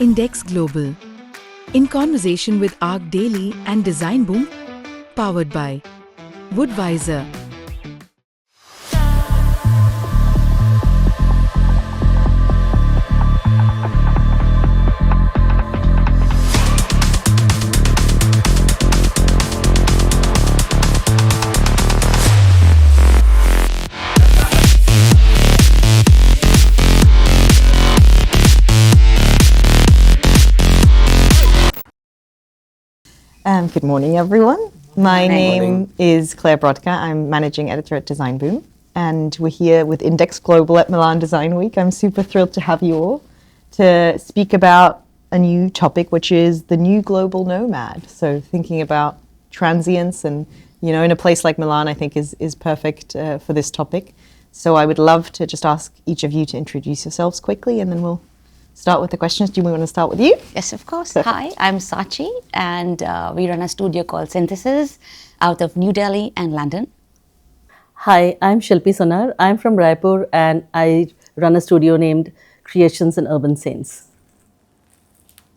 INDX Global, in conversation with Arc Daily and Design Boom, powered by Woodvisor. Good morning, everyone. My name is Claire Broadka. I'm managing editor at Design Boom, and we're here with INDX Global at Milan Design Week. I'm super thrilled to have you all to speak about a new topic, which is the new global nomad. So thinking about transience and, in a place like Milan, I think is perfect for this topic. So I would love to just ask each of you to introduce yourselves quickly, and then we'll start with the questions. Do we want to start with you? Yes, of course. Hi, I'm Sachi, and we run a studio called Synthesis out of New Delhi and London. Hi, I'm Shilpi Sonar. I'm from Raipur, and I run a studio named Creations and Urban Scenes.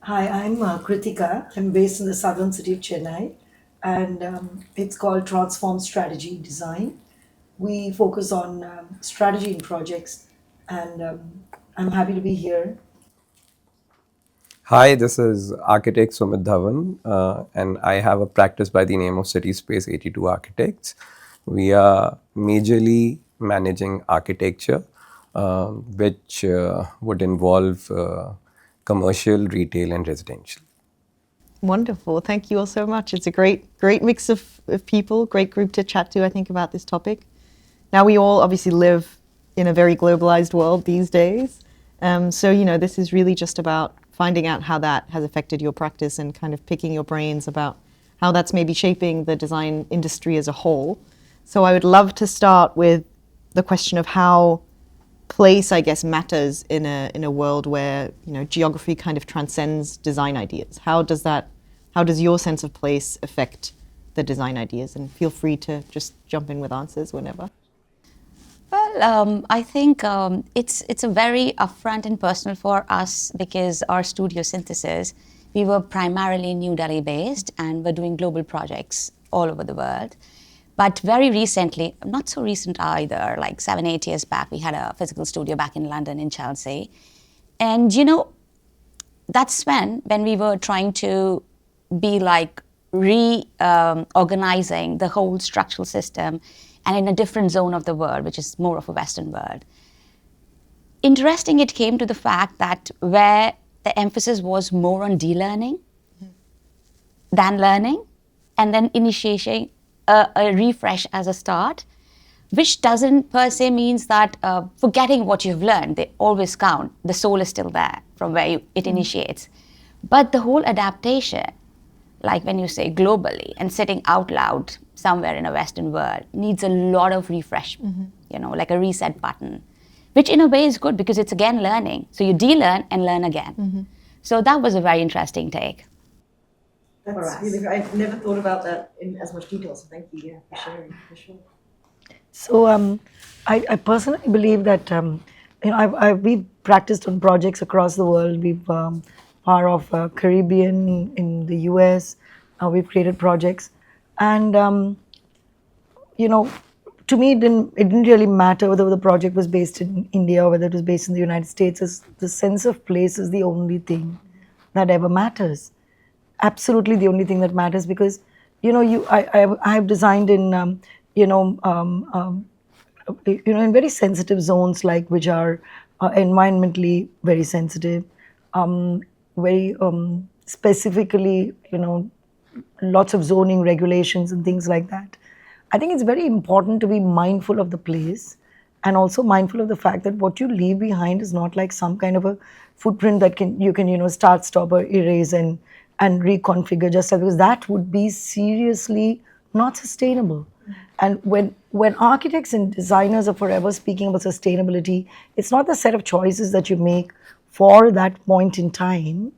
Hi, I'm Krithika. I'm based in the southern city of Chennai, and it's called Transform Strategy Design. We focus on strategy in projects, and I'm happy to be here. Hi, this is architect Sumit Dhawan, and I have a practice by the name of City Space 82 Architects. We are majorly managing architecture, which would involve commercial, retail, and residential. Wonderful. Thank you all so much. It's a great mix of people, great group to chat to, I think, about this topic. Now, we all obviously live in a very globalized world these days. So, this is really just about finding out how that has affected your practice and kind of picking your brains about how that's maybe shaping the design industry as a whole. So I would love to start with the question of how place, I guess, matters in a world where, geography kind of transcends design ideas. How does your sense of place affect the design ideas? And feel free to just jump in with answers whenever. Well, I think it's a very upfront and personal for us because our studio Synthesis, we were primarily New Delhi based and we're doing global projects all over the world. But very recently, not so recent either, like 7-8 years back, we had a physical studio back in London in Chelsea. And that's when we were trying to be like reorganizing the whole structural system and in a different zone of the world, which is more of a Western world. Interesting, it came to the fact that where the emphasis was more on delearning than learning, and then initiating a refresh as a start, which doesn't per se means that forgetting what you've learned, they always count. The soul is still there from where it initiates. But the whole adaptation, like when you say globally and sitting out loud somewhere in a Western world, needs a lot of refresh, like a reset button, which in a way is good because it's again learning. So you de-learn and learn again. So that was a very interesting take. That's really, I've never thought about that in as much detail, so thank you for sharing, for sure. So I personally believe that we've practiced on projects across the world. We've part of Caribbean in the US. We've created projects, and to me, it didn't really matter whether the project was based in India or whether it was based in the United States. The sense of place is the only thing that ever matters. Absolutely, the only thing that matters, because I've designed in in very sensitive zones, like which are environmentally very sensitive, very specifically, lots of zoning regulations and things like that. I think it's very important to be mindful of the place and also mindful of the fact that what you leave behind is not like some kind of a footprint that you can start, stop, or erase and reconfigure just because that would be seriously not sustainable. And when architects and designers are forever speaking about sustainability, it's not the set of choices that you make for that point in time,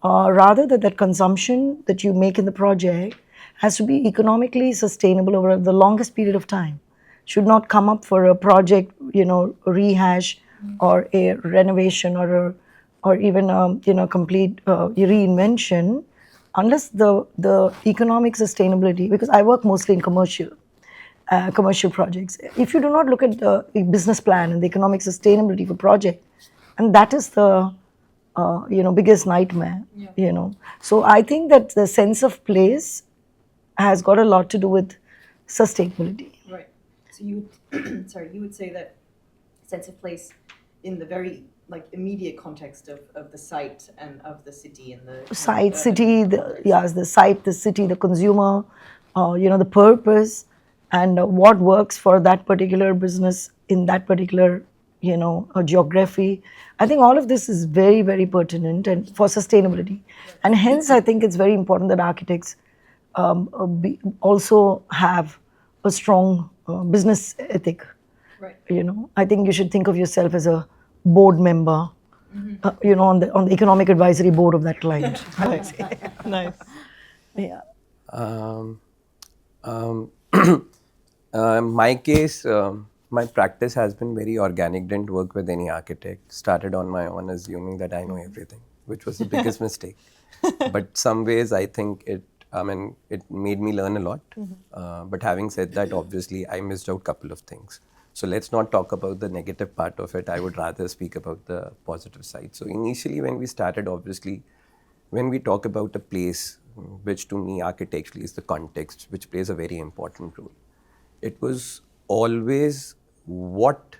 rather that consumption that you make in the project has to be economically sustainable over the longest period of time. Should not come up for a project, rehash or a renovation or or even complete reinvention, unless the economic sustainability, because I work mostly in commercial projects. If you do not look at the business plan and the economic sustainability for project, and that is the biggest nightmare. So I think that the sense of place has got a lot to do with sustainability. Right. So you, sorry, you would say that sense of place in the very immediate context of the site and of the city and the Site, city, the site, the city, the consumer, the purpose, and what works for that particular business in that particular, geography. I think all of this is very, very pertinent and for sustainability. And hence, I think it's very important that architects also have a strong business ethic. Right. I think you should think of yourself as a board member, on the economic advisory board of that client. I would say. Nice. Yeah. My case, my practice has been very organic. Didn't work with any architect. Started on my own, assuming that I know everything, which was the biggest mistake. But some ways, I think it made me learn a lot. But having said that, obviously, I missed out a couple of things. So let's not talk about the negative part of it. I would rather speak about the positive side. So initially, when we started, obviously, when we talk about a place, which to me architecturally is the context, which plays a very important role, it was always what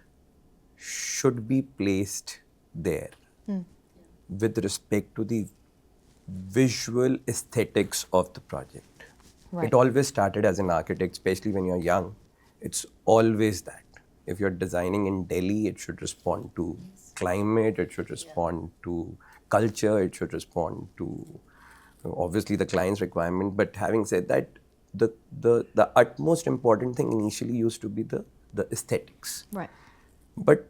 should be placed there with respect to the visual aesthetics of the project. Right. It always started as an architect, especially when you're young. It's always that. If you're designing in Delhi, it should respond to climate, it should respond to culture, it should respond to obviously the client's requirement. But having said that, the utmost important thing initially used to be the aesthetics. Right. But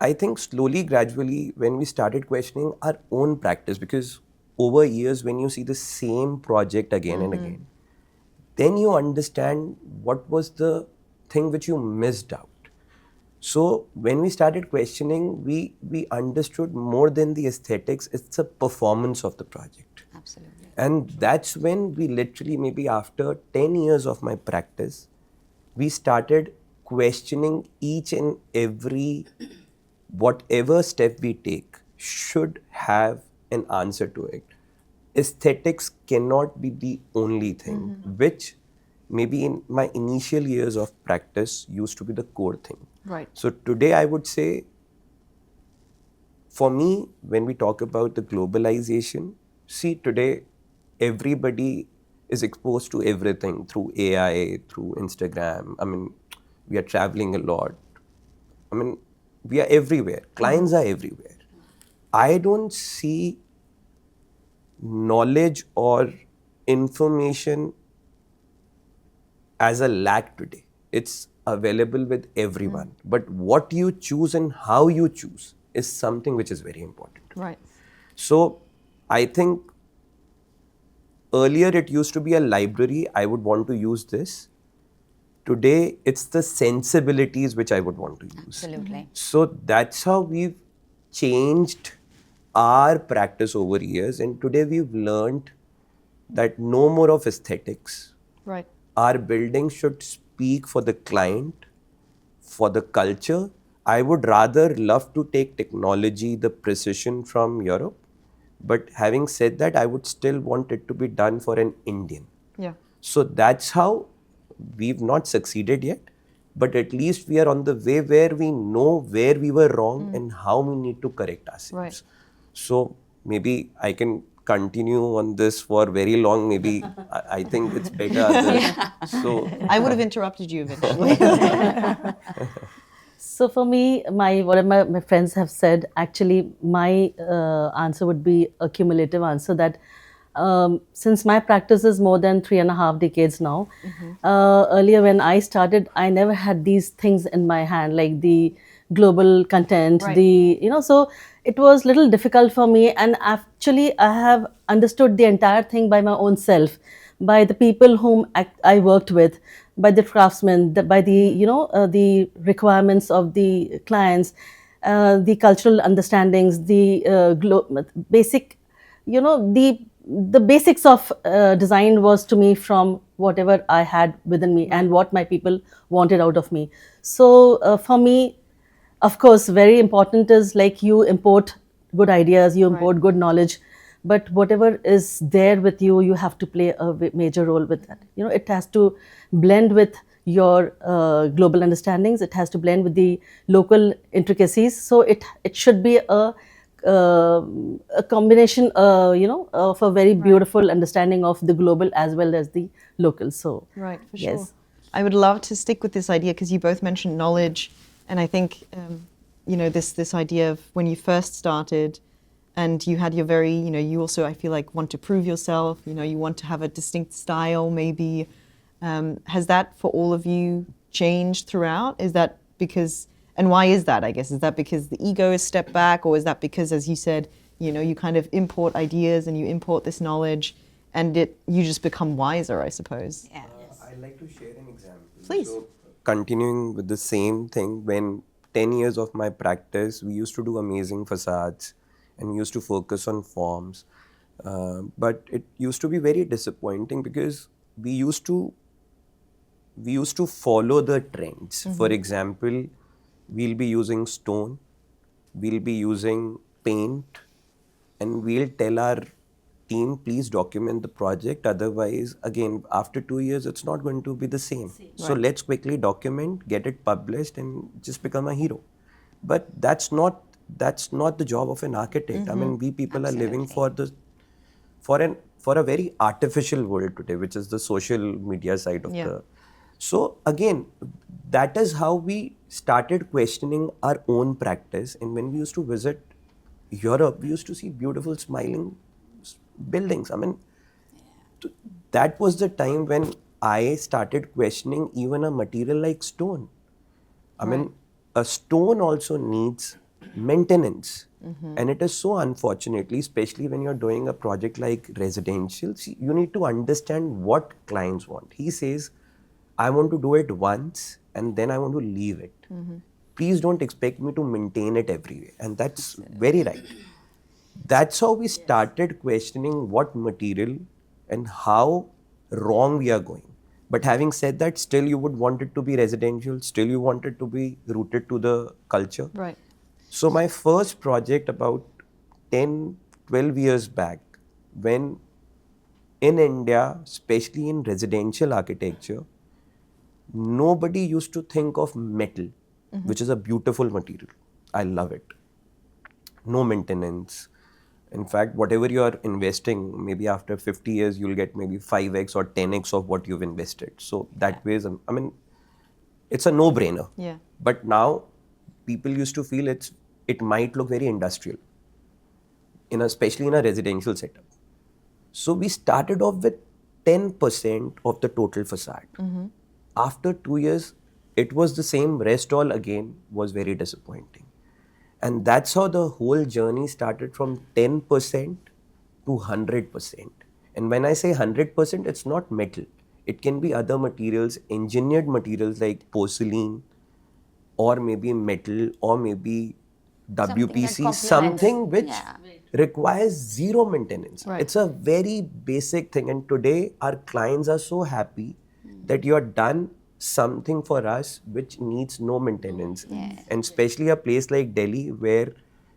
I think slowly, gradually, when we started questioning our own practice, because over years, when you see the same project again and again, then you understand what was the thing which you missed out. So when we started questioning, we understood more than the aesthetics, it's a performance of the project. Absolutely. And that's when we literally, maybe after 10 years of my practice, we started questioning each and every, whatever step we take should have an answer to it. Aesthetics cannot be the only thing, which maybe in my initial years of practice used to be the core thing. Right. So today I would say, for me, when we talk about the globalization, see today everybody is exposed to everything through AI, through Instagram. I mean, we are traveling a lot. I mean, we are everywhere. Clients are everywhere. I don't see knowledge or information as a lack today. It's available with everyone. But what you choose and how you choose is something which is very important. Right. So I think earlier it used to be a library, I would want to use this. Today it's the sensibilities which I would want to use. Absolutely. So that's how we've changed our practice over years, and today we've learned that no more of aesthetics. Right. Our building should speak for the client, for the culture. I would rather love to take technology, the precision from Europe, but having said that, I would still want it to be done for an Indian. Yeah. So that's how we've not succeeded yet, but at least we are on the way where we know where we were wrong and how we need to correct ourselves. Right. So maybe I can continue on this for very long. Maybe I think it's better. So I would have interrupted you eventually. So for me, whatever my friends have said, actually my answer would be a cumulative answer that since my practice is more than 3.5 decades now, earlier when I started, I never had these things in my hand, like the global content, Right. so it was a little difficult for me. And actually, I have understood the entire thing by my own self, by the people whom I worked with, by the craftsmen, by the, the requirements of the clients. the cultural understandings, the basic, the basics of design was to me from whatever I had within me and what my people wanted out of me. So for me, of course, very important is like you import good ideas, you import good knowledge, but whatever is there with you, you have to play a major role with that. It has to blend with your global understandings. It has to blend with the local intricacies. So it should be a combination, of a very beautiful understanding of the global as well as the local. So Right, for yes. sure. I would love to stick with this idea because you both mentioned knowledge, and I think this idea of when you first started, and you had your very you also, I feel like, want to prove yourself. You want to have a distinct style, maybe. Has that for all of you changed throughout? Is that because, and why is that? I guess, is that because the ego is stepped back, or is that because, as you said, you kind of import ideas and you import this knowledge, and you just become wiser, I suppose. Yeah. I'd like to share an example. Please. So, continuing with the same thing, when 10 years of my practice, we used to do amazing facades and we used to focus on forms. But it used to be very disappointing because we used to follow the trends. For example, we'll be using stone, we'll be using paint, and we'll tell our team, please document the project. Otherwise, again, after 2 years, it's not going to be the same. So let's quickly document, get it published, and just become a hero. But that's not the job of an architect. I mean, we people are living for a very artificial world today, which is the social media side of the. So again, that is how we started questioning our own practice. And when we used to visit Europe, we used to see beautiful smiling buildings. I mean, that was the time when I started questioning even a material like stone. I mean, a stone also needs maintenance. And it is so, unfortunately, especially when you're doing a project like residential, you need to understand what clients want. He says, I want to do it once and then I want to leave it. Please don't expect me to maintain it every way. And that's very right. That's how we started questioning what material and how wrong we are going. But having said that, still you would want it to be residential, still you want it to be rooted to the culture. Right. So my first project about 10, 12 years back, when in India, especially in residential architecture, nobody used to think of metal, which is a beautiful material. I love it. No maintenance. In fact, whatever you are investing, maybe after 50 years, you'll get maybe 5x or 10x of what you've invested. So that way, I mean, it's a no-brainer. Yeah. But now, people used to feel it might look very industrial, especially in a residential setup. So we started off with 10% of the total facade. After 2 years, it was the same. Rest all again was very disappointing. And that's how the whole journey started, from 10% to 100%. And when I say 100%, it's not metal. It can be other materials, engineered materials like porcelain, or maybe metal, or maybe WPC, something which requires zero maintenance. It's a very basic thing. And today, our clients are so happy that you're done something for us which needs no maintenance. And especially a place like Delhi, where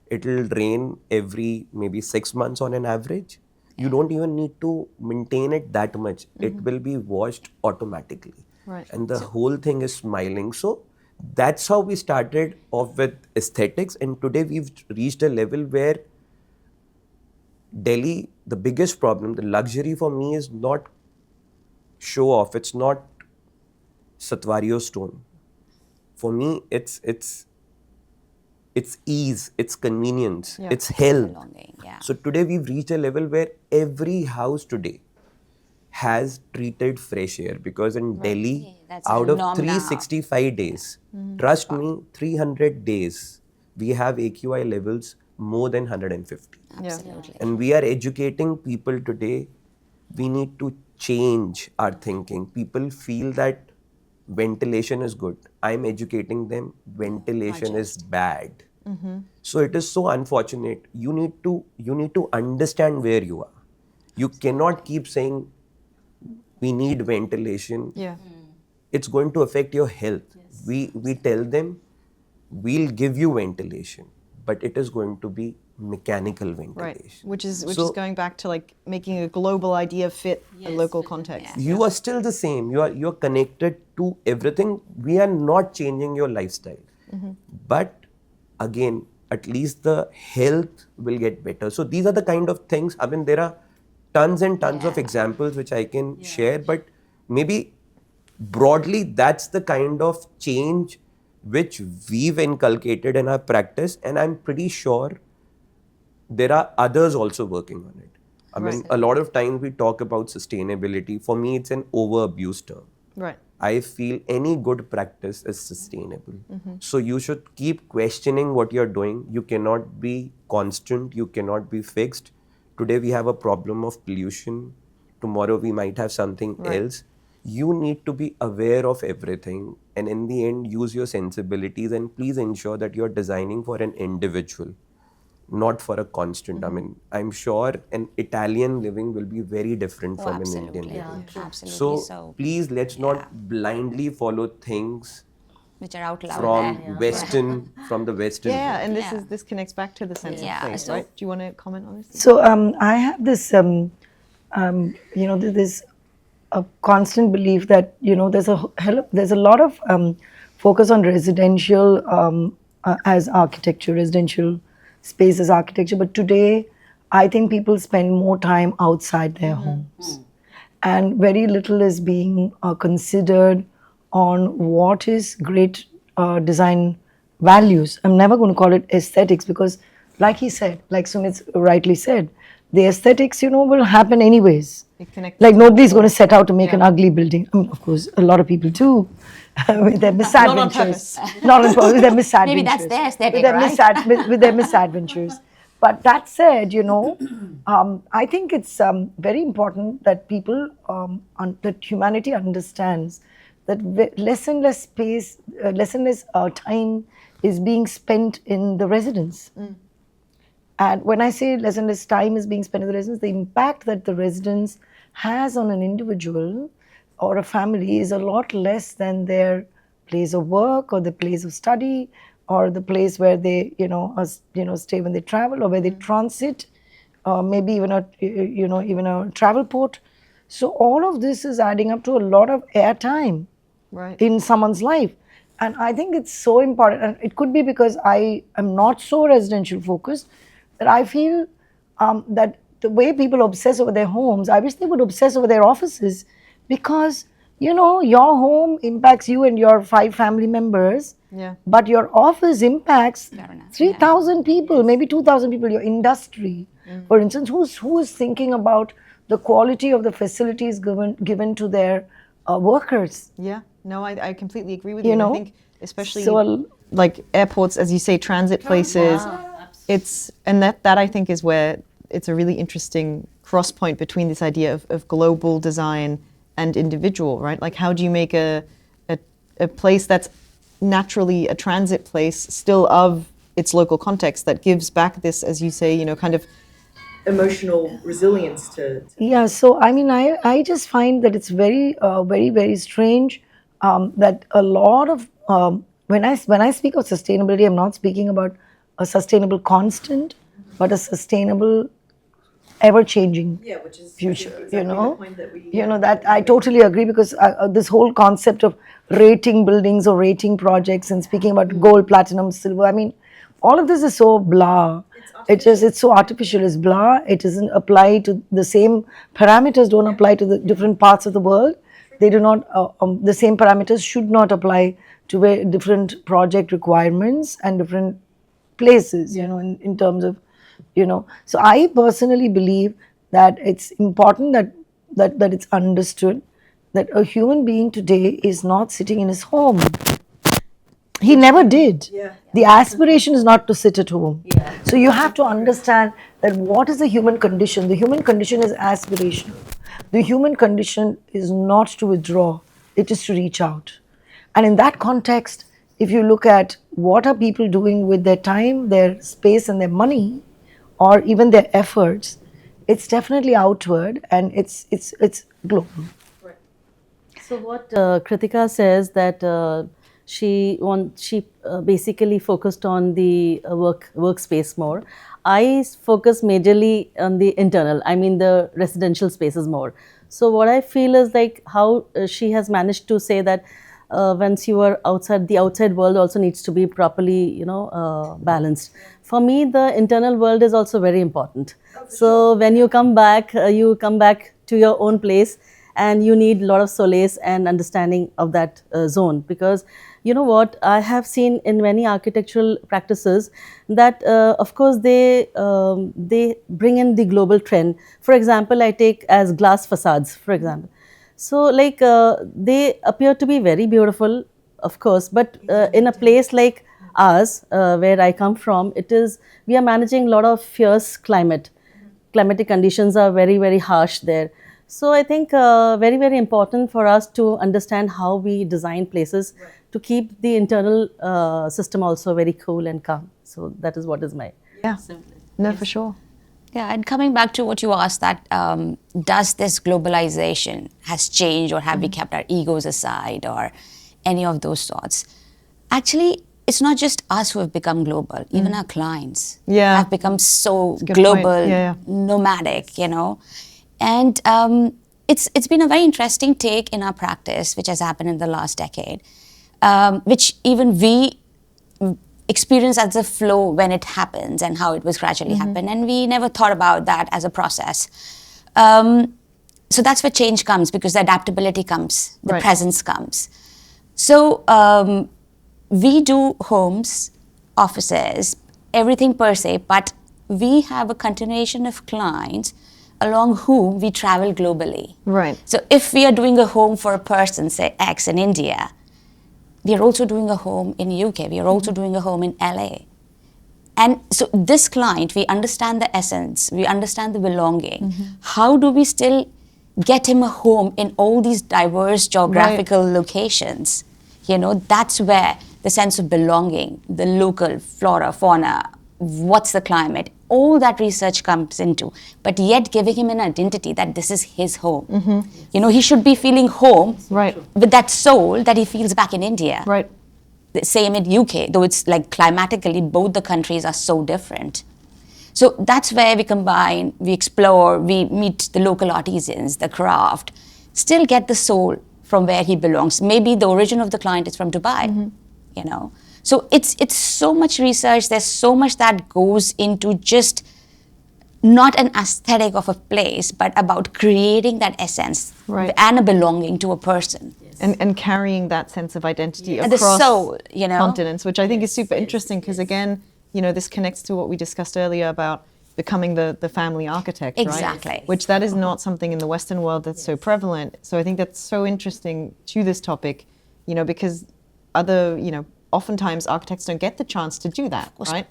it'll rain every maybe 6 months on an average. You don't even need to maintain it that much. It will be washed automatically. And the whole thing is smiling. So that's how we started off with aesthetics. And today we've reached a level where Delhi, the biggest problem, the luxury for me is not show off. It's not Satvario stone. For me, it's ease, it's convenience, it's health. So today we've reached a level where every house today has treated fresh air, because in Delhi, out of 365 days, trust me, 300 days, we have AQI levels more than 150. Absolutely. And we are educating people today. We need to change our thinking. People feel that ventilation is good. I'm educating them, ventilation is bad. So it is so unfortunate. You need to understand where you are. You cannot keep saying we need ventilation. Yeah. It's going to affect your health. We tell them we'll give you ventilation, but it is going to be mechanical ventilation. Right. Which is So- going back to like making a global idea fit a local context. You are still the same. You're connected to everything. We are not changing your lifestyle. But again, at least the health will get better. So these are the kind of things. I mean, there are tons and tons of examples which I can share, but maybe broadly that's the kind of change which we've inculcated in our practice, and I'm pretty sure there are others also working on it. I mean, a lot of times we talk about sustainability. For me, it's an overabused term. Right. I feel any good practice is sustainable. So you should keep questioning what you're doing. You cannot be constant. You cannot be fixed. Today we have a problem of pollution. Tomorrow we might have something else. You need to be aware of everything, and in the end use your sensibilities, and please ensure that you're designing for an individual, not for a constant. I mean, I'm sure an Italian living will be very different from an Indian absolutely. living. Absolutely. So please, let's not blindly follow things which are out loud from there. Western, from the Western. Yeah, world. and this connects back to the sense Yeah, of place, so- right? Do you want to comment on this? So I have this, this a constant belief that there's a lot of focus on residential as architecture, residential space as architecture. But today, I think people spend more time outside their homes, and very little is being considered on what is great design values. I'm never going to call it aesthetics because, like he said, like Sumit rightly said, the aesthetics, will happen anyways. It connects. Like nobody's going to set out to make an ugly building. I mean, of course, a lot of people do with their misadventures. Not on purpose. With their misadventures. Maybe that's their aesthetic, with their right? with their misadventures. But that said, I think it's very important that people, that humanity understands that less and less space, less and less time is being spent in the residence. And when I say less and less time is being spent in the residence, the impact that the residence has on an individual or a family is a lot less than their place of work or the place of study or the place where they, stay when they travel or where they transit, maybe even a travel port. So all of this is adding up to a lot of airtime in someone's life. And I think it's so important. And it could be because I am not so residential focused that I feel that the way people obsess over their homes, I wish they would obsess over their offices because, your home impacts you and your 5 family members, but your office impacts 3,000 people, maybe 2,000 people, your industry. For instance, who is thinking about the quality of the facilities given to their workers? Yeah, no, I completely agree with you. And I think especially So like airports, as you say, transit places. That I think is where it's a really interesting cross point between this idea of global design and individual, right? Like how do you make a place that's naturally a transit place still of its local context that gives back this, as you say, kind of emotional resilience to Yeah, so I mean, I just find that it's very, very strange that a lot of when I speak of sustainability, I'm not speaking about a sustainable constant, but a sustainable, ever-changing future. That I totally agree because this whole concept of rating buildings or rating projects and speaking about gold, platinum, silver. I mean, all of this is so blah. It's so artificial. It's blah. It doesn't apply to the same parameters. Don't apply to the different parts of the world. They do not. The same parameters should not apply to different project requirements and different places. In terms of, So I personally believe that it's important that it's understood that a human being today is not sitting in his home. He never did. The aspiration is not to sit at home. So you have to understand that what is the human condition? The human condition is aspirational. The human condition is not to withdraw, it is to reach out. And in that context, if you look at what are people doing with their time, their space, and their money, or even their efforts, it's definitely outward and it's global. So what Krithika says that she basically focused on the workspace more. I focus majorly on the internal. I mean the residential spaces more. So what I feel is like how she has managed to say that once you are outside, the outside world also needs to be properly balanced. For me, the internal world is also very important. So when you come back to your own place, and you need a lot of solace and understanding of that zone, because you know what I have seen in many architectural practices that of course they bring in the global trend. For example, I take as glass facades, for example. So like they appear to be very beautiful, of course, but in a place like ours, where I come from, we are managing a lot of fierce climatic conditions are very, very harsh there. So I think very, very important for us to understand how we design places to keep the internal system also very cool and calm. So that is what is my No, for sure. Yeah, and coming back to what you asked, that does this globalization has changed, or have we kept our egos aside, or any of those sorts? Actually, it's not just us who have become global. Even our clients have become so global, nomadic, And it's been a very interesting take in our practice, which has happened in the last decade, which even we experience as a flow when it happens and how it was gradually happen. And we never thought about that as a process. So that's where change comes, because the adaptability comes, the presence comes. So we do homes, offices, everything per se, but we have a continuation of clients along whom we travel globally. Right. So if we are doing a home for a person, say X in India, we are also doing a home in UK, we are also doing a home in LA. And so this client, we understand the essence, we understand the belonging. How do we still get him a home in all these diverse geographical locations? That's where the sense of belonging, the local flora, fauna, what's the climate, all that research comes into, but yet giving him an identity that this is his home. He should be feeling home with that soul that he feels back in India. Right. The same in UK, though it's like climatically, both the countries are so different. So that's where we combine, we explore, we meet the local artisans, the craft, still get the soul from where he belongs. Maybe the origin of the client is from Dubai, So it's so much research, there's so much that goes into just not an aesthetic of a place, but about creating that essence and a belonging to a person. And carrying that sense of identity And the across soul, continents, which I think is super interesting, because again, this connects to what we discussed earlier about becoming the family architect, Exactly. right? Which that is not something in the Western world that's so prevalent. So I think that's so interesting to this topic, because oftentimes architects don't get the chance to do that, right?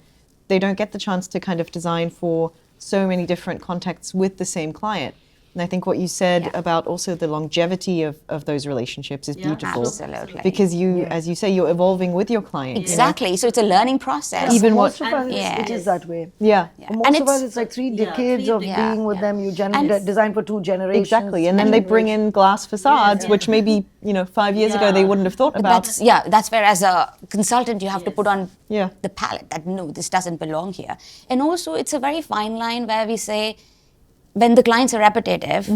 They don't get the chance to kind of design for so many different contexts with the same client. And I think what you said about also the longevity of those relationships is beautiful. Absolutely. Because as you say, you're evolving with your client. Exactly. So it's a learning process. Even Most of us, it is that way. Yeah. Most of us, it's like 3 decades of being with them. You design for 2 generations. Exactly. And then they bring in glass facades, which maybe, 5 years ago they wouldn't have thought about. That's where as a consultant you have to put on the palette that no, this doesn't belong here. And also it's a very fine line where we say, when the clients are repetitive,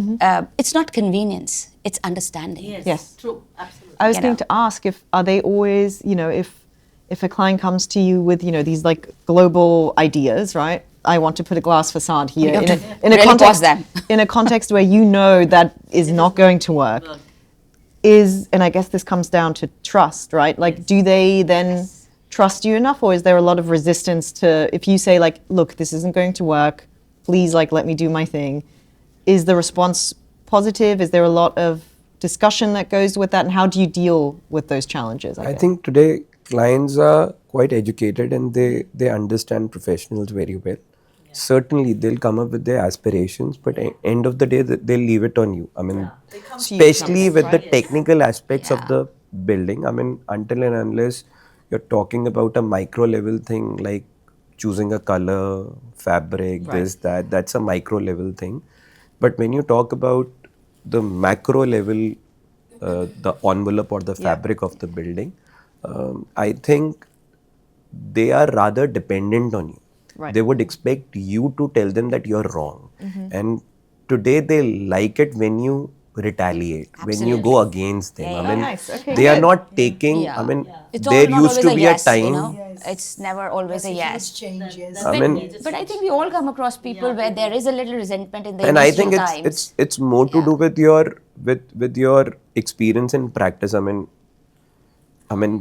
it's not convenience, it's understanding. Yes. True. Absolutely. I was going to ask are they always, if a client comes to you with, these like global ideas, right? I want to put a glass facade here in a context where that is not going to work. And I guess this comes down to trust, right? Like, do they then trust you enough, or is there a lot of resistance to, if you say like, look, this isn't going to work, please, let me do my thing. Is the response positive? Is there a lot of discussion that goes with that? And how do you deal with those challenges? I think today clients are quite educated and they understand professionals very well. Certainly, they'll come up with their aspirations, but at the end of the day, they'll leave it on you. I mean, especially with the technical aspects of the building. I mean, until and unless you're talking about a micro level thing like choosing a color, fabric, this, that, that's a micro level thing. But when you talk about the macro level, the envelope or the fabric of the building, I think they are rather dependent on you. They would expect you to tell them that you're wrong. And today they like it when you retaliate, when you go against them. I mean, they are not taking, I mean, It's there not used always to a be yes, a time. you know? It's never always a yes. Change, yes. I mean, But I think we all come across people where there is a little resentment in the and I initial think times. it's more to do with your experience and practice. I mean,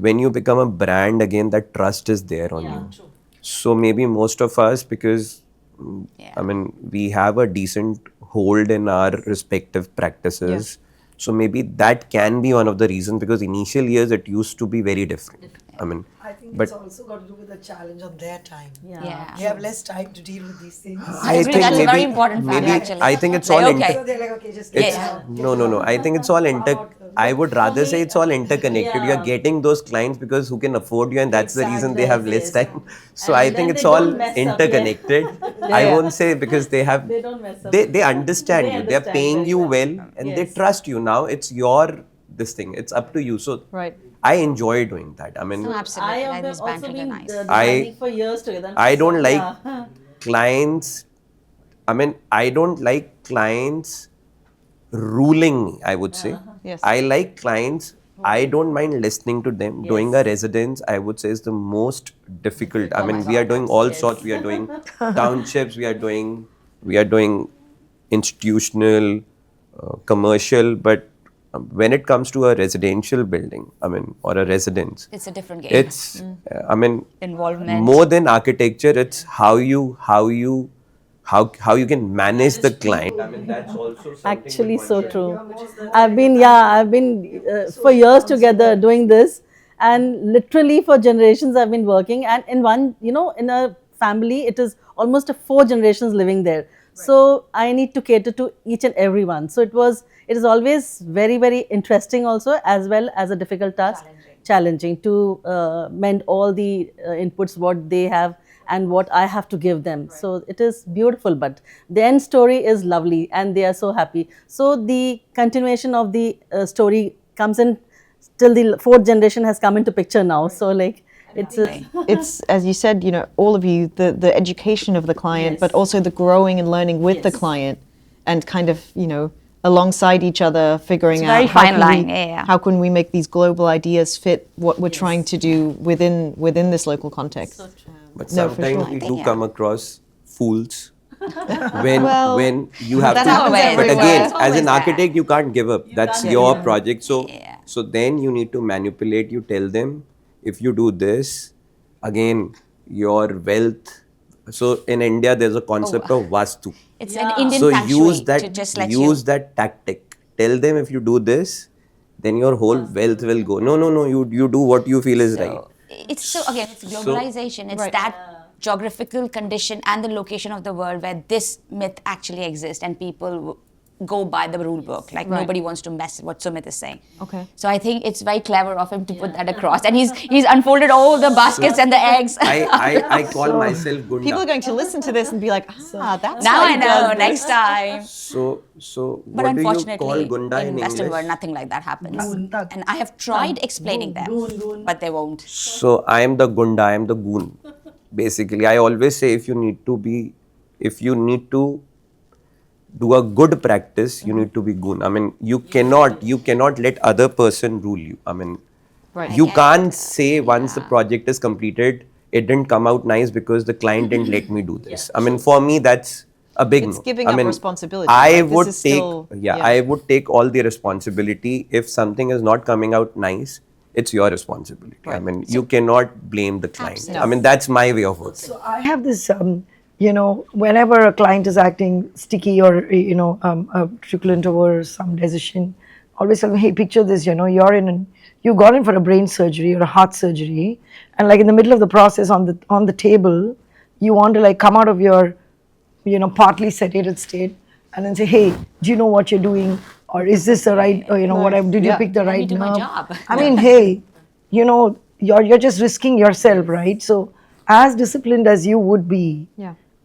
when you become a brand again, that trust is there on you. So maybe most of us, because we have a decent hold in our respective practices. So maybe that can be one of the reasons, because initial years it used to be very different. I think it's also got to do with the challenge on their time. Yeah. They have less time to deal with these things. I agree, that's a very important fact, actually. I think it's Like, all okay. So they're like, okay, just no. I think it's all I would rather say it's all interconnected. You're getting those clients because who can afford you, and that's the reason they have less time. So I think it's all interconnected. I won't say because they have. They don't mess up. They understand you. They're paying very you well. well, and they trust you. Now it's your this thing. It's up to you. So I enjoy doing that. I mean, No, absolutely. I That have is also bantered been nice. designing for years together. I don't like Yeah. clients. I don't like clients ruling me, I would say. I like clients. I don't mind listening to them. Doing a residence, I would say, is the most difficult. We are doing all sorts. We are doing townships. We are doing institutional, commercial. But when it comes to a residential building, or a residence, It's a different game. it's Involvement. more than architecture. It's how you can manage the client. That's also something Actually, so true. I've been for years together doing this, and literally for generations I've been working. And in one, in a family, it is almost 4 generations living there. So I need to cater to each and every one. So it is always very, very interesting also, as well as a difficult task, challenging to mend all the inputs what they have and what I have to give them. So it is beautiful, but the end story is lovely and they are so happy. So the continuation of the story comes in till the 4th generation has come into picture now. So like It's, as you said, all of you, the education of the client, but also the growing and learning with the client, and kind of, alongside each other, figuring It's a very out fine line, yeah. how can we make these global ideas fit what we're trying to do within this local context. But No, for sometimes sure. we I do think, come across fools when you have That's to. how it is. But It's again, always as an there. architect, you can't give up. That's your project. So then you need to manipulate. You tell them, if you do this, again, your wealth. So in India, there's a concept of Vastu. It's an Indian So feng shui use to that. just let Use that tactic. Tell them, if you do this, then your whole wealth will go. No. You do what you feel is right. It's globalization. It's that geographical condition and the location of the world where this myth actually exists, and people go by the rule book. Like nobody wants to mess with what Sumit is saying. Okay. So I think it's very clever of him to put that across, and he's unfolded all the baskets and the eggs. I call myself Gunda. People are going to listen to this and be like, that's Now how I he know. does this. Next time. So But what do you call unfortunately, Gunda in in Western English? world, nothing like that happens. And I have tried explaining them, but they won't. So I am the Gunda, I am the goon. Basically, I always say, if you need to do a good practice, you need to be goon. You cannot let other person rule you. You can't say once the project is completed, it didn't come out nice because the client didn't let me do this. For me, that's a big It's no. giving up responsibility, I right? would This is take still- I would take all the responsibility. If something is not coming out nice, it's your responsibility. You cannot blame the client. That's my way of working. So I have this, whenever a client is acting sticky or, truculent over some decision, always tell me, hey, picture this, you've gone in for a brain surgery or a heart surgery, and like in the middle of the process on the table, you want to like come out of your, partly sedated state and then say, hey, do you know what you're doing? Or is this the right, did you pick the right me do my nerve? job. Hey, you're just risking yourself, right? So as disciplined as you would be,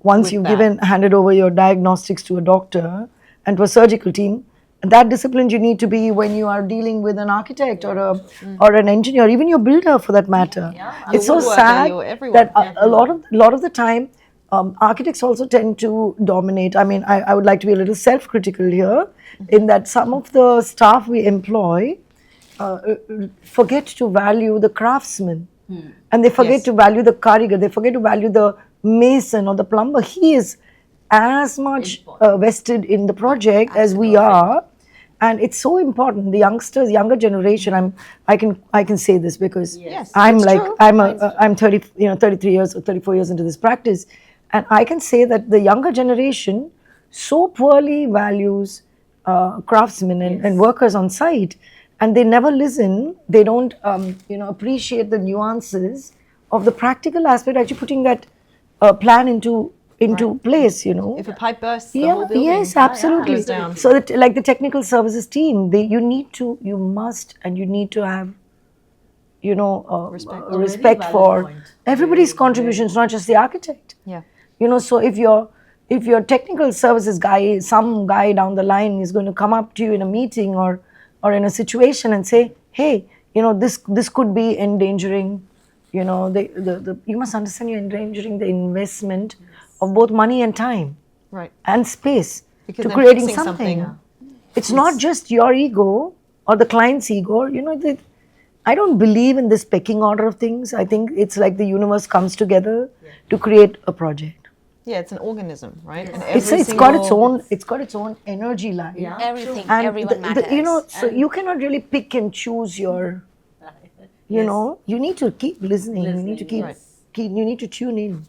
once With you've that. handed over your diagnostics to a doctor and to a surgical team, that disciplined you need to be when you are dealing with an architect or an engineer, even your builder for that matter. It's so woodworker, sad your everyone. that a lot of the time, architects also tend to dominate. I mean, I would like to be a little self-critical here, in that some of the staff we employ forget to value the craftsman, and they forget to value the karigar, they forget to value the mason or the plumber. He is as much vested in the project as we are, and it's so important. The youngsters, younger generation, I can say this because I'm it's like true. I'm 30, 33 years or 34 years into this practice, and I can say that the younger generation so poorly values craftsmen and workers on site, and they never listen. They don't appreciate the nuances of the practical aspect, actually putting that plan into place. If a pipe bursts, the Yeah, whole building yes, absolutely. goes down. So that, like the technical services team, you must have respect for everybody's contributions, not just the architect. Yeah. So if your technical services guy, some guy down the line is going to come up to you in a meeting or in a situation and say, hey, this could be endangering, you must understand you're endangering the investment of both money and time Right. and space Because to they're creating fixing something. something. It's not just your ego or the client's ego. I don't believe in this pecking order of things. I think it's like the universe comes together to create a project. Yeah, it's an organism, right? And It's got its own energy line. Everything, And everyone matters. so you cannot really pick and choose your, you need to keep listening. You need to you need to tune in.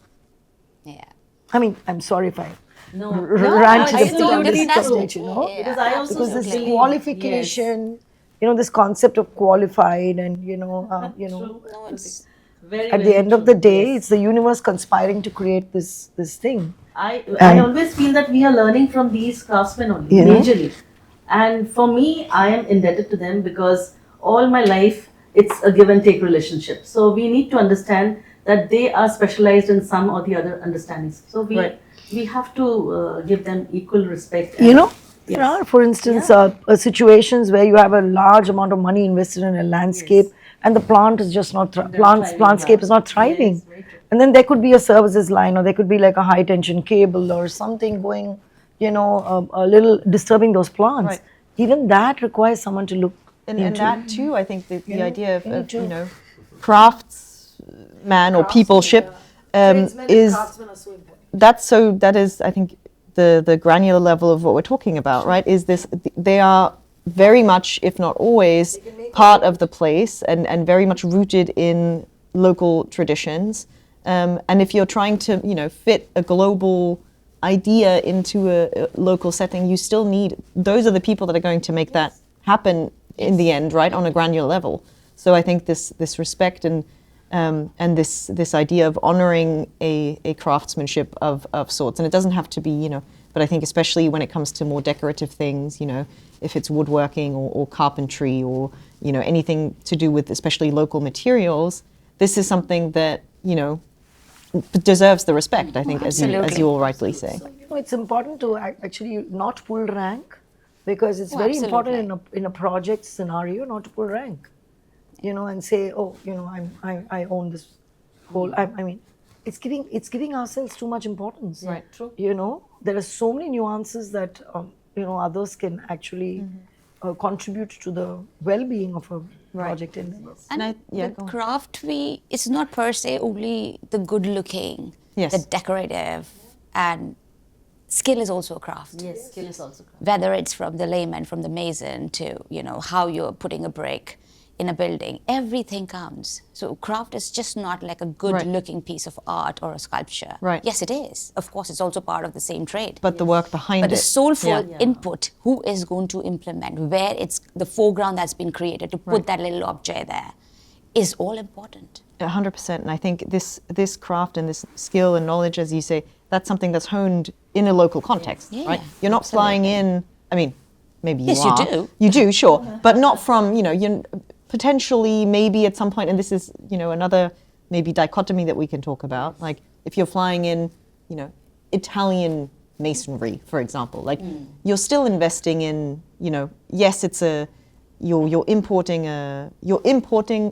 Yeah. I mean, I'm sorry if I No, ranted I a bit on this that's subject, okay. because I also because this believe- qualification, this concept of qualified, and No, it's Very, at the very end of true. the day, Yes. it's the universe conspiring to create this thing. I And- always feel that we are learning from these craftsmen only, Yeah. majorly. And for me, I am indebted to them because all my life it's a give and take relationship. So we need to understand that they are specialized in some or the other understandings. So we have to give them equal respect. There are, for instance, situations where you have a large amount of money invested in a landscape, and the plant is just not plantscape is not thriving. Yes, very true. And then there could be a services line, or there could be like a high tension cable or something going, a little disturbing those plants. Right. Even that requires someone to look And into. that too, I think the idea of, too. craftsman or peopleship is that is I think the granular level of what we're talking about, right? Is this they are very much, if not always, part of the place and very much rooted in local traditions. And if you're trying to fit a global idea into a local setting, you still need, those are the people that are going to make that happen in the end, right, on a granular level. So I think this respect and this idea of honoring a craftsmanship of sorts, and it doesn't have to be, but I think especially when it comes to more decorative things, if it's woodworking or carpentry or, anything to do with especially local materials, this is something that, deserves the respect, I think, as you all rightly say. So, it's important to actually not pull rank, because it's very important in a project scenario not to pull rank, and say, oh, I own this whole. I mean, it's giving ourselves too much importance. Right. True. There are so many nuances that others can actually contribute to the well-being of a project. And go the on. craft, it's not per se only the good looking, Yes. the decorative, and skill is also a craft. Yes, skill is also craft. Whether it's from the layman, from the mason, to how you're putting a brick in a building, everything counts. So craft is just not like a good looking piece of art or a sculpture. Right. Yes, it is. Of course, it's also part of the same trade. But the work behind But it. the soulful input, who is going to implement, where it's the foreground that's been created to put that little object there, is all important. 100%. And I think this craft and this skill and knowledge, as you say, that's something that's honed in a local context, Yeah, right? You're not flying in, I mean, maybe you Yes, you are. do. You do, sure. But not from, potentially, maybe at some point, and this is, another maybe dichotomy that we can talk about, like if you're flying in, Italian masonry, for example, like you're still investing in, yes, it's you're importing a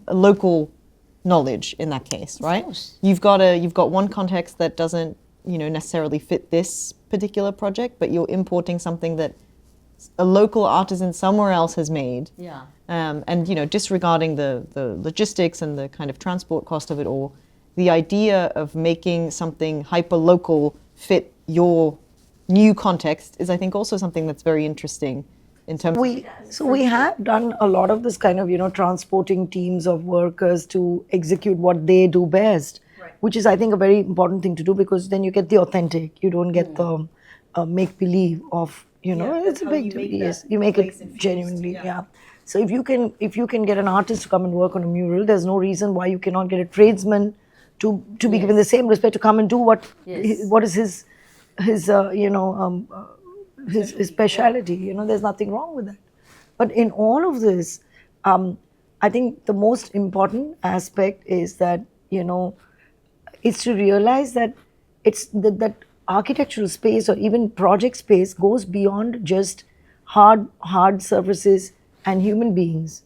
local knowledge in that case, right? You've got one context that doesn't, necessarily fit this particular project, but you're importing something that a local artisan somewhere else has made. Yeah. And disregarding the logistics and the kind of transport cost of it all, the idea of making something hyper local fit your new context is, I think, also something that's very interesting in terms. We have done a lot of this kind of transporting teams of workers to execute what they do best, which is, I think, a very important thing to do, because then you get the authentic. You don't get the make believe of it's a big yes. You make it genuinely, yeah. So if you can get an artist to come and work on a mural, there's no reason why you cannot get a tradesman to be given the same respect to come and do what is his speciality. There's nothing wrong with that. But in all of this, I think the most important aspect is that it's to realize that it's that architectural space or even project space goes beyond just hard surfaces and human beings.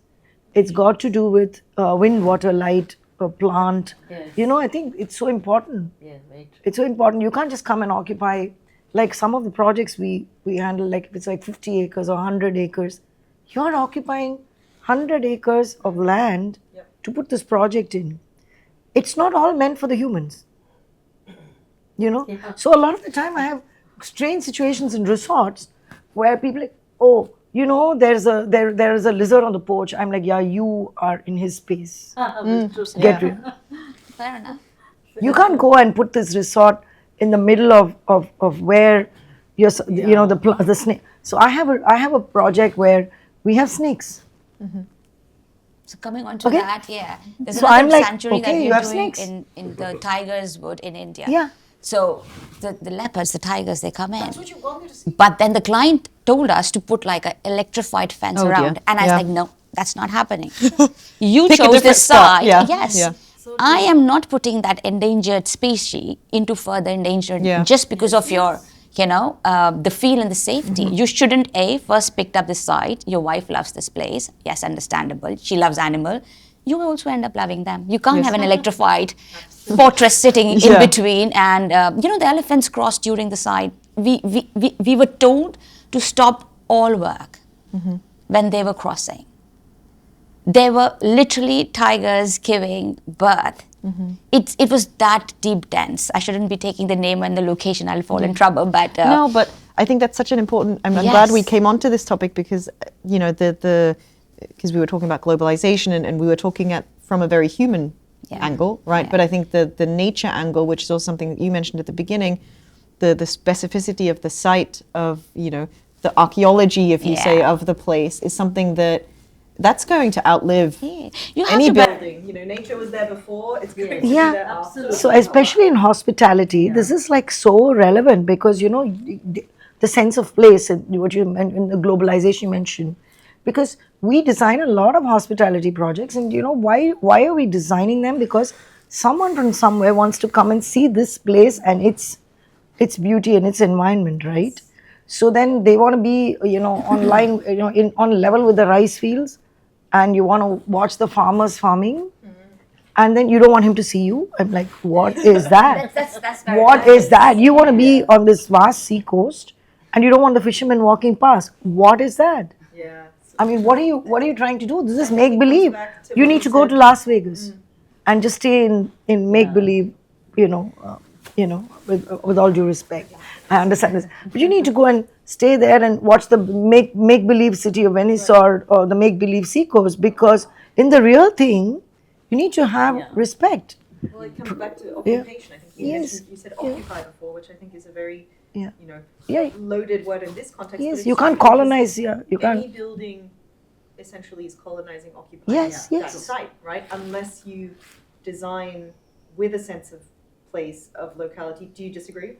It's got to do with wind, water, light, plant. Yes. I think it's so important. Yeah, right. It's so important. You can't just come and occupy, like some of the projects we handle, like if it's like 50 acres or 100 acres, you're occupying 100 acres of land to put this project in. It's not all meant for the humans. So a lot of the time I have strange situations in resorts where people like, oh, there's a lizard on the porch. I'm like, yeah, you are in his space. Get rid. Fair enough. You can't go and put this resort in the middle of where you're, the snake. So I have a project where we have snakes. So coming on to that, there's So another I'm like, sanctuary okay, that you you're have doing snakes. in the Tiger's Wood in India. Yeah. So the leopards, the tigers, they come in. That's what you want me to see. But then the client told us to put like an electrified fence Oh, around. dear. And I was Yeah. like, no, that's not happening. You Pick a chose different this spot. side. Yeah. Yes. Yeah. I am not putting that endangered species into further endangered just because of your, the feel and the safety. You shouldn't, first picked up this site. Your wife loves this place. Yes, understandable. She loves animal. You also end up loving them. You can't have an electrified fortress sitting in between. And, the elephants crossed during the site. We were told to stop all work when they were crossing. There were literally tigers giving birth. It was that deep dense. I shouldn't be taking the name and the location. I'll fall in trouble. But no, but I think that's such an important. I'm glad we came onto this topic because because we were talking about globalization and we were talking from a very human angle, right? But I think the nature angle, which is also something that you mentioned at the beginning, the specificity of the site of the archaeology, if you say, of the place is something that's going to outlive any building. Nature was there before, it's going to be there after. So especially in hospitality, this is like so relevant because the sense of place and what you in the globalization you mentioned, because we design a lot of hospitality projects, and why are we designing them? Because someone from somewhere wants to come and see this place and its beauty and its environment, right? So then they want to be online, on level with the rice fields, and you want to watch the farmers farming, and then you don't want him to see you. I'm like, what is that? that's very What is that? You want to be on this vast sea coast, and you don't want the fishermen walking past. What is that? Yeah. I mean, what are you trying to do? This is make believe. You need to go to Las Vegas and just stay in make believe. With all due respect, I understand this, but you need to go and stay there and watch the make believe city of Venice or the make believe seacoast, because in the real thing, you need to have respect. Well, it comes back to occupation. I think you said Yeah. occupy before, which I think is a very Yeah. loaded word in this context. Yes, but you it's can't true because colonize. Yeah, you Any can't. building essentially is colonizing, occupying Yes, that yes. site, right? Unless you design with a sense of place, of locality. Do you disagree?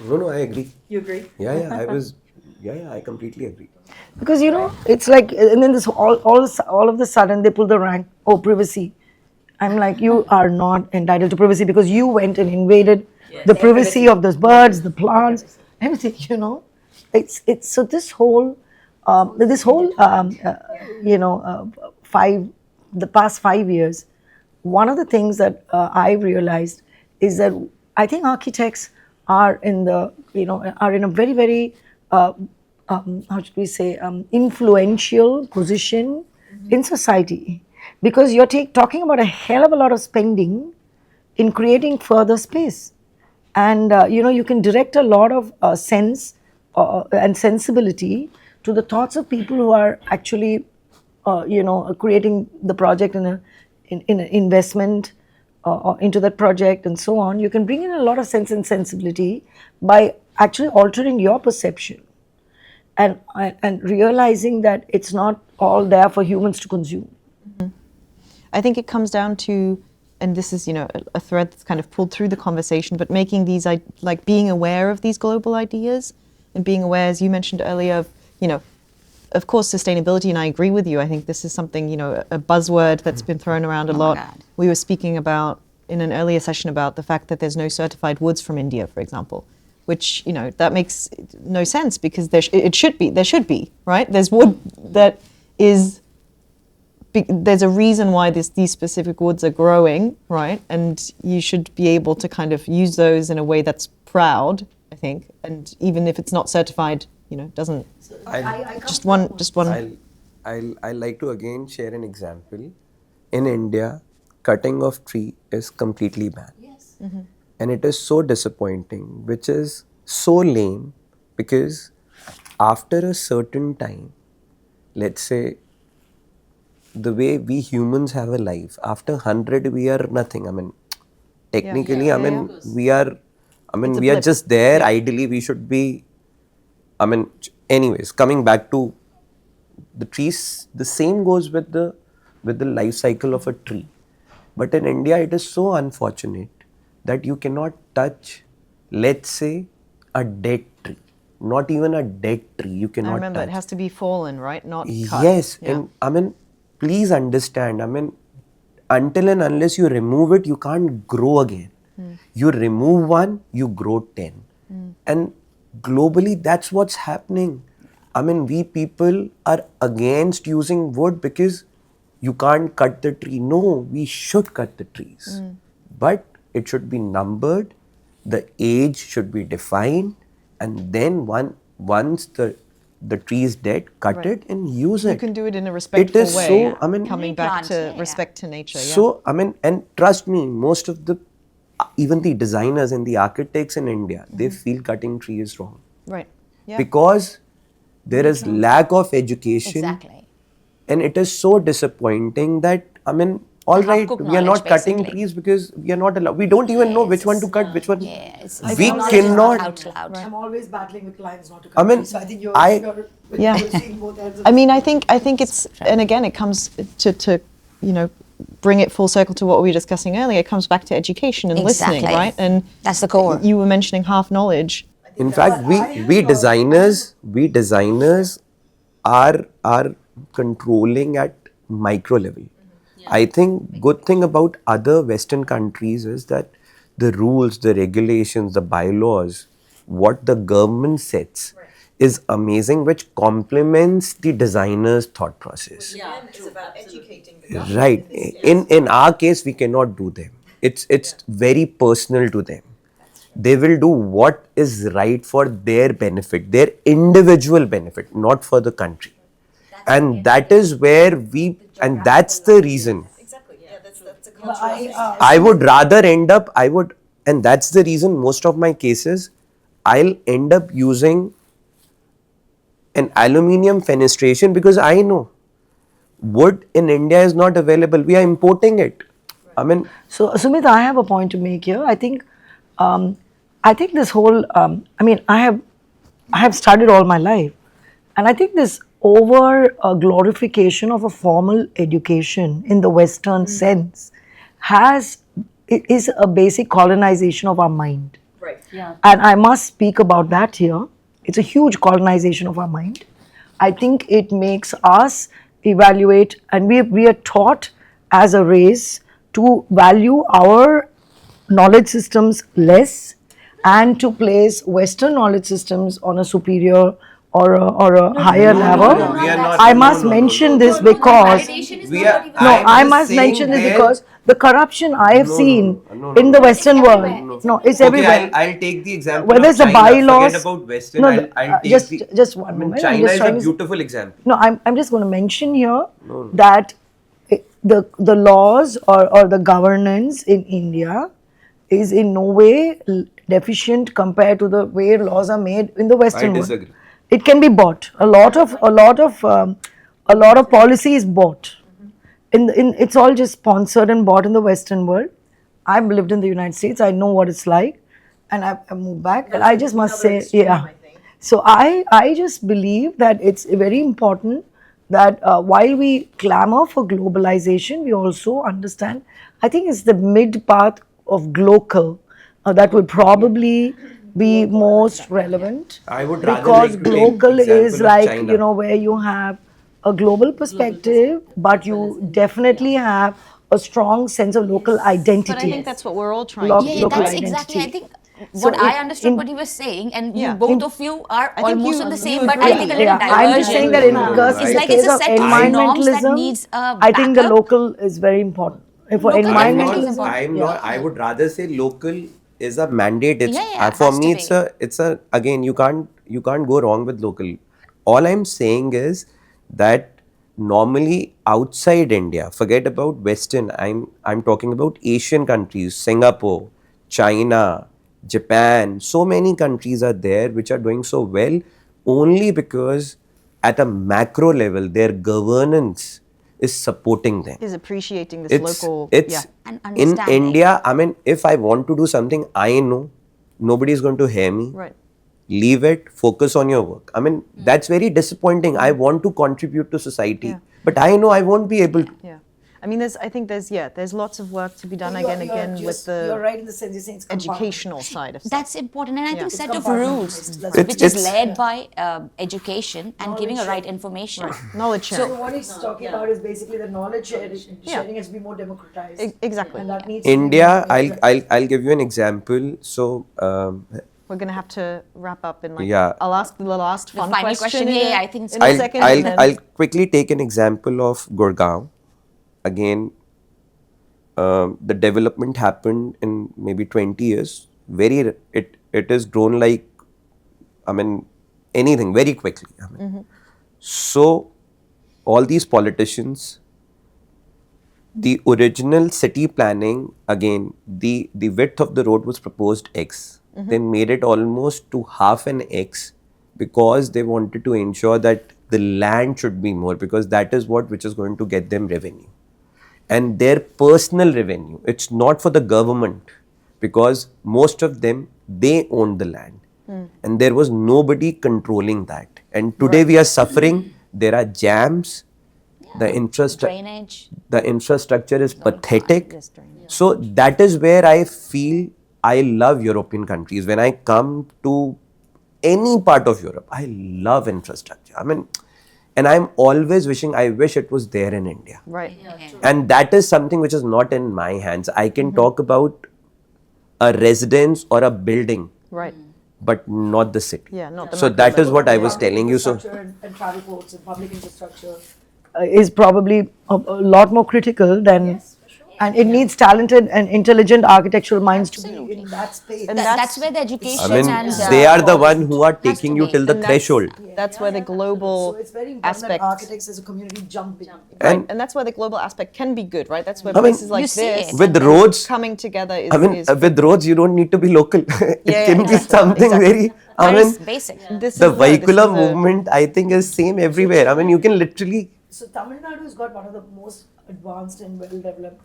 No, I agree. You agree? Yeah, I completely agree. Because it's like, and then this all of the sudden they pull the rank. Oh, privacy. I'm like, you are not entitled to privacy because you went and invaded the privacy of those birds, the plants, everything. It's so this whole the past 5 years. One of the things that I realized is that I think architects are in a very, very how should we say, influential position in society, because you're talking about a hell of a lot of spending in creating further space, and you can direct a lot of sense and sensibility to the thoughts of people who are actually creating the project in an investment into that project and so on. You can bring in a lot of sense and sensibility by actually altering your perception and realizing that it's not all there for humans to consume. I think it comes down to, and this is, a thread that's kind of pulled through the conversation, but making these, like being aware of these global ideas and being aware, as you mentioned earlier, of course, sustainability, and I agree with you. I think this is something, a buzzword that's been thrown around a lot. God. We were speaking about, in an earlier session, about the fact that there's no certified woods from India, for example, which, that makes no sense because there should be, right? There's wood that is, there's a reason why these specific woods are growing, right? And you should be able to kind of use those in a way that's proud, I think. And even if it's not certified, doesn't. Just one. I'll like to again share an example. In India, cutting of tree is completely banned. Yes. And it is so disappointing, which is so lame, because after a certain time, let's say, the way we humans have a life, after 100 we are nothing. I mean, technically, we are just there. Yeah. Ideally, we should be, anyways, coming back to the trees, the same goes with the life cycle of a tree. But in India, it is so unfortunate that you cannot touch, let's say, a dead tree. Not even a dead tree, you cannot I remember touch. it has to be fallen, right? Not cut. Yes, Yeah. and please understand, until and unless you remove it, you can't grow again. You remove one, you grow 10. And globally, that's what's happening. We people are against using wood because you can't cut the tree. No, we should cut the trees. But it should be numbered, the age should be defined, and then once the tree is dead, cut it and use it. You can do it in a respectful is way. so, coming back Replant, to yeah. respect to nature. So, and trust me, most of even the designers and the architects in India, they feel cutting tree is wrong. Right. Yeah. Because there is lack of education. Exactly. And it is so disappointing that, all right, half-cooked we are not knowledge, cutting basically. trees because we are not allowed. We don't even know which one to cut, which one. Yeah, it's We knowledge is not cannot. out loud. I'm always battling with clients not to cut. So I think you're Yeah. seeing both ends of I think it's, and again, it comes to bring it full circle to what we were discussing earlier. It comes back to education and listening, Exactly. right? And That's the core. You were mentioning half knowledge. In fact, we designers are controlling at micro level. I think good thing about other Western countries is that the rules, the regulations, the bylaws, what the government sets is amazing, which complements the designer's thought process. It's about educating Right. In our case, we cannot do them. It's very personal to them. They will do what is right for their benefit, their individual benefit, not for the country. And that is where and that's the reason. Exactly. Yeah, that's a cultural. I would rather and that's the reason most of my cases, I'll end up using an aluminium fenestration because I know wood in India is not available. We are importing it. So, Sumit, I have a point to make here. I think this whole, I have studied all my life, and I think this over glorification of a formal education in the Western sense is a basic colonization of our mind. Right. Yeah. And I must speak about that here. It's a huge colonization of our mind. I think it makes us evaluate, and we are taught as a race to value our knowledge systems less and to place Western knowledge systems on a superior or a higher level. we are not. I No, must no, no, mention no, this no, no. because We are. no, I'm I just must saying mention this there- because the corruption I have No, no, seen no, no, in no, the no. Western world, no, it's Okay, everywhere. I'll take the example Whether of it's the China. bylaws, Forget about Western. no, I'll take just I one mean, moment. China I'm just is a trying to, beautiful example. no, I'm just going to mention here that the laws or the governance in India is in no way deficient compared to the way laws are made in the Western world. disagree. It can be bought. A lot of policy is bought. It's all just sponsored and bought in the Western world. I've lived in the United States. I know what it's like, and I've moved back. And I just must say, yeah. So I just believe that it's very important that while we clamor for globalization, we also understand. I think it's the mid path of glocal that would probably be most relevant. I would rather because like to take global example is of like China. where you have a global perspective, but you definitely have a strong sense of local identity. But I think that's what we're all trying Lo- to do. Yeah, local that's identity. exactly. I think So what I in- understood in- what he was saying, and Yeah. you both of you are think almost you- on the you same, but agree. I think a little Yeah, divergent. I'm just saying that because it's in like the it's case a of set of norms that environmentalism, needs a I think the backup. local is very important. For Local I'm definitely is not. important. I'm not. I would rather say local is a mandate. It's Yeah, for has me. to be. It's a again. You can't go wrong with local. All I'm saying is that normally outside India, forget about Western. I'm talking about Asian countries, Singapore, China, Japan. So many countries are there which are doing so well only because at a macro level their governance is supporting them. Is appreciating this local. It's And in understanding. India. I mean, if I want to do something, I know nobody is going to hear me. Right. Leave it. Focus on your work. I mean, that's very disappointing. I want to contribute to society, Yeah. but I know I won't be able to. Yeah. I mean, there's lots of work to be done You're with you're the right in the sense you're saying it's educational side of stuff. That's important, and I think It's set of compartmentalized. rules, That's which is It's- led by education and giving a right information. Knowledge sharing. So what he's talking about is basically the knowledge sharing has to be more democratized. Exactly. And that needs to be India, more- I'll give you an example. So We're going to have to wrap up in like. Yeah. I'll ask the last fun final question, in yeah, a- I think it's in a I'll second. and then- I'll quickly take an example of Gurgaon. Again, the development happened in maybe 20 years. It has grown like, I mean, anything very quickly. I mean. So all these politicians, the original city planning, again, the width of the road was proposed X. They made it almost to half an X because they wanted to ensure that the land should be more, because that is which is going to get them revenue. And their personal revenue, it's not for the government, because most of them, they own the land. And there was nobody controlling that. And today we are suffering. There are jams. The Drainage. the infrastructure is pathetic. So that is where I feel I love European countries. When I come to any part of Europe, I love infrastructure. I mean, and I'm always wishing, I wish it was there in India. Right. And that is something which is not in my hands. I can talk about a residence or a building, Right. but not the city. Yeah, not the So macro that is level. what I was telling you. So Infrastructure and travel ports and public infrastructure is probably a lot more critical than, and it needs talented and intelligent architectural minds to be in that space. And That's where the education I mean, and they are the one who are taking you be. till the And that's- threshold. That's where the global So it's very important aspect. that architects as a community jump in. Right. And that's where the global aspect can be good, right? That's where I mean, places like You see this it. With and roads, coming together is. I mean, is with roads, you don't need to be local. It yeah, can be exactly, something exactly. very. I Very mean, basic. this the is vehicular this is a- movement, I think, is same everywhere. I mean, you can literally. So Tamil Nadu has got one of the most advanced and well-developed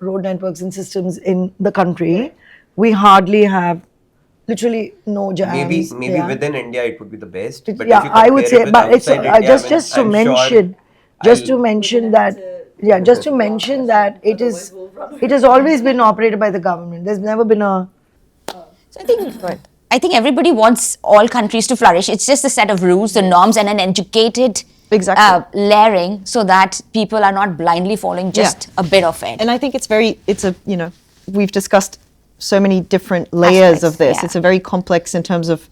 road networks and systems in the country. We hardly have, literally no jams. Maybe yeah. within India it would be the best. But Yeah, if you I would compare say, it with but it's outside India, I mean, just to I'm sure mention, just to mention that it has always been operated by the government. There's never been a I think everybody wants all countries to flourish. It's just a set of rules, the norms, and an educated Exactly. layering so that people are not blindly following just a bit of it. And I think we've discussed so many different layers of Aspects, this. yeah. It's a very complex in terms of,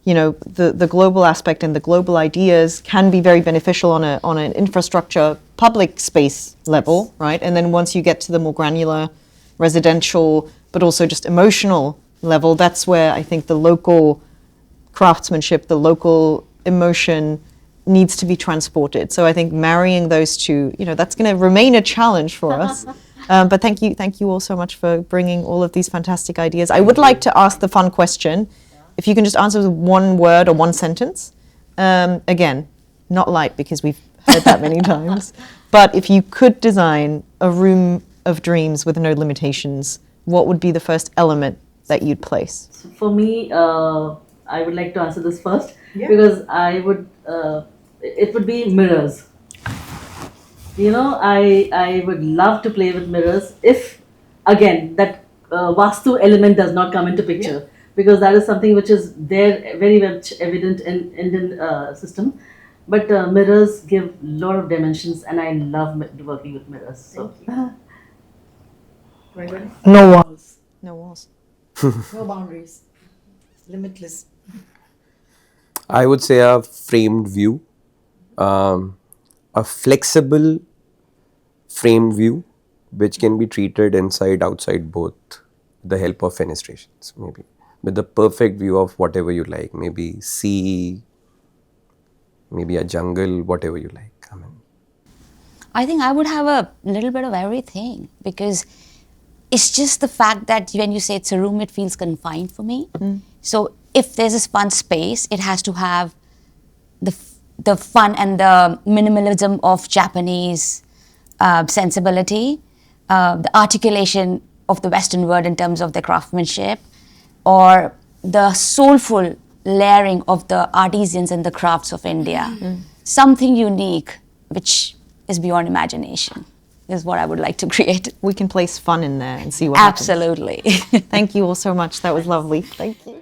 the global aspect, and the global ideas can be very beneficial on an infrastructure public space level, right? And then once you get to the more granular residential, but also just emotional level, that's where I think the local craftsmanship, the local emotion needs to be transported. So I think marrying those two, that's going to remain a challenge for us. But thank you all so much for bringing all of these fantastic ideas. I would like to ask the fun question, if you can just answer with one word or one sentence. Again, not light because we've heard that many times. But if you could design a room of dreams with no limitations, what would be the first element that you'd place? For me, I would like to answer this first because it would be mirrors. I would love to play with mirrors if, again, that Vastu element does not come into picture, because that is something which is there very much evident in Indian system. But mirrors give a lot of dimensions, and I love working with mirrors. So. No walls, No walls. No boundaries. Limitless. I would say a framed view, a flexible framed view, which can be treated inside, outside both, with the help of fenestrations, maybe, with the perfect view of whatever you like, maybe sea, maybe a jungle, whatever you like. I think I would have a little bit of everything, because it's just the fact that when you say it's a room, it feels confined for me. So if there's this fun space, it has to have the fun and the minimalism of Japanese sensibility, the articulation of the Western world in terms of the craftsmanship, or the soulful layering of the artisans and the crafts of India. Something unique which is beyond imagination is what I would like to create. We can place fun in there and see what happens. Absolutely. Thank you all so much. That was lovely. Thank you.